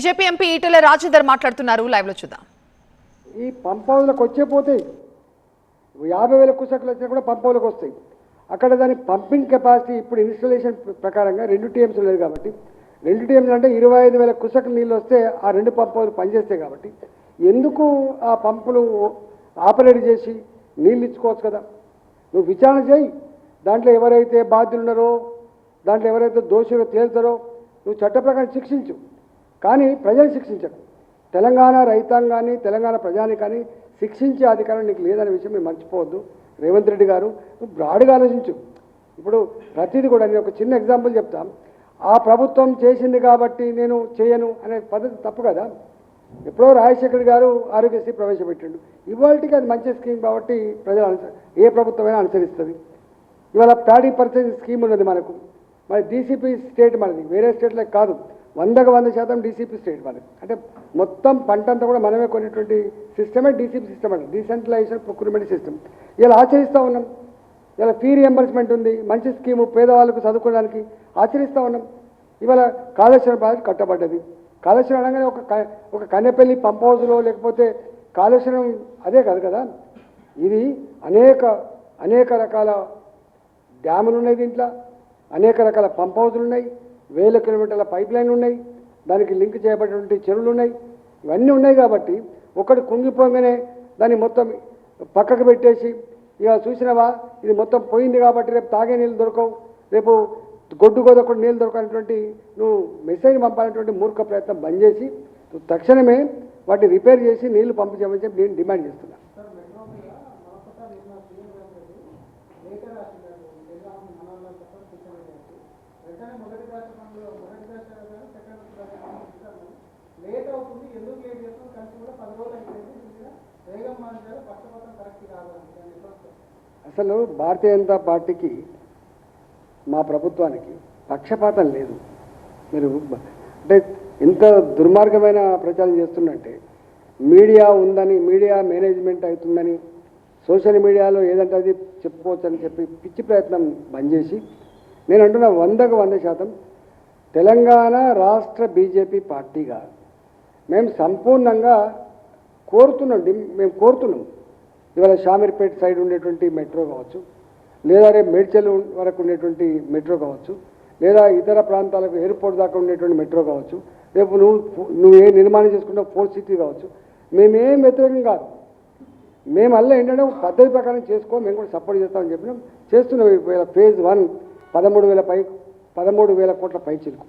BJP MP Etela Rajender మాట్లాడుతున్నారు. Live లో చూద్దాం. ఈ పంప్ హౌస్లకు వచ్చే పోతాయి 50,000 క్యూసెక్లు వచ్చినా కూడా పంప్ హౌస్లకు వస్తాయి. అక్కడ దాని పంపింగ్ కెపాసిటీ ఇప్పుడు ఇన్స్టాలేషన్ ప్రకారంగా 2 TMs లేదు కాబట్టి 2 TMs అంటే 25,000 క్యూసెక్లు నీళ్ళు వస్తే ఆ 2 పంప్ హౌస్లు పనిచేస్తాయి కాబట్టి ఎందుకు ఆ పంపులు ఆపరేట్ చేసి నీళ్ళు ఇచ్చుకోవచ్చు కదా. నువ్వు విచారణ చేయి, దాంట్లో ఎవరైతే బాధ్యులు ఉన్నారో, దాంట్లో ఎవరైతే దోషులు తేల్తారో నువ్వు చట్ట ప్రకారం శిక్షించు, కానీ ప్రజలు శిక్షించరు. తెలంగాణ రైతాంగాన్ని, తెలంగాణ ప్రజానికాన్ని శిక్షించే అధికారం నీకు లేదనే విషయం మీరు మర్చిపోవద్దు. రేవంత్ రెడ్డి గారు నువ్వు బ్రాడ్గా ఆలోచించు. ఇప్పుడు ప్రతిదీ కూడా నేను ఒక చిన్న ఎగ్జాంపుల్ చెప్తాను. ఆ ప్రభుత్వం చేసింది కాబట్టి నేను చేయను అనే పద్ధతి తప్పు కదా. ఎప్పుడో రాజశేఖర్ గారు ఆరోగ్యశ్రీ ప్రవేశపెట్టిండు. ఇవాళకి అది మంచి స్కీమ్ కాబట్టి ప్రజలు ఏ ప్రభుత్వమైనా అనుసరిస్తుంది. ఇవాళ ప్యాడీ పర్చేజ్ స్కీమ్ ఉన్నది మనకు. మరి డీసీపీ స్టేట్ మనది, వేరే స్టేట్లకు కాదు. 100% డీసీపీ స్టేట్ మనది. అంటే మొత్తం పంట అంతా కూడా మనమే కొనేటువంటి సిస్టమే డీసీపీ సిస్టమ్ అంటే డీసెంట్రలైజేషన్ ప్రొక్యూర్మెంట్ సిస్టమ్. ఇలా ఆచరిస్తూ ఉన్నాం. ఇలా ఫీ రియంబర్స్మెంట్ ఉంది, మంచి స్కీము, పేదవాళ్ళకు చదువుకోవడానికి ఆచరిస్తూ ఉన్నాం. ఇవాళ కాళేశ్వరం ప్రాజెక్ట్ కట్టబడ్డది. కాళేశ్వరం అనగానే ఒక కన్నెపల్లి పంప్ హౌస్లో లేకపోతే కాళేశ్వరం అదే కాదు కదా. ఇది అనేక రకాల డ్యాములు ఉన్నాయి, దీంట్లో అనేక రకాల పంప్ హౌజులు ఉన్నాయి, 1000 కిలోమీటర్ల పైప్ లైన్లు ఉన్నాయి, దానికి లింక్ చేయబడినటువంటి చెరువులు ఉన్నాయి. ఇవన్నీ ఉన్నాయి కాబట్టి ఒకటి కుంగిపోగానే దాన్ని మొత్తం పక్కకు పెట్టేసి ఇక చూసినవా ఇది మొత్తం పోయింది కాబట్టి రేపు తాగే నీళ్ళు దొరకవు, రేపు గొడ్డు గోదొకటి నీళ్ళు దొరకనటువంటి నువ్వు మెసేజ్ పంపాలనేటువంటి మూర్ఖ ప్రయత్నం బంద్ చేసి నువ్వు తక్షణమే వాటిని రిపేర్ చేసి నీళ్లు పంపు చేయమని చెప్పి నేను డిమాండ్ చేస్తున్నా. అసలు భారతీయ జనతా పార్టీకి, మా ప్రభుత్వానికి పక్షపాతం లేదు. మీరు అంటే ఇంత దుర్మార్గమైన ప్రచారం చేస్తున్నట్టే మీడియా ఉందని, మీడియా మేనేజ్మెంట్ అవుతుందని, సోషల్ మీడియాలో ఏదంటే అది చెప్పుకోవచ్చని చెప్పి పిచ్చి ప్రయత్నం బంద్ చేసి నేను అంటున్నా 100% తెలంగాణ రాష్ట్ర బీజేపీ పార్టీగా మేము సంపూర్ణంగా కోరుతున్నాం. ఇవాళ షామీర్పేట సైడ్ ఉండేటువంటి మెట్రో కావచ్చు, లేదా రేపు మేడ్చల్ వరకు ఉండేటువంటి మెట్రో కావచ్చు, లేదా ఇతర ప్రాంతాలకు ఎయిర్పోర్ట్ దాకా ఉండేటువంటి మెట్రో కావచ్చు, రేపు నువ్వు ఏ నిర్మాణం చేసుకుంటావు 4th సిటీ కావచ్చు, మేమేం వ్యతిరేకం కాదు. మేము అల్ల ఏంటంటే పద్ధతి ప్రకారం మేము కూడా సపోర్ట్ చేస్తామని చెప్పినాం. చేస్తున్నాం. ఫేజ్ 1 13,000 కోట్ల పై చిలుకు.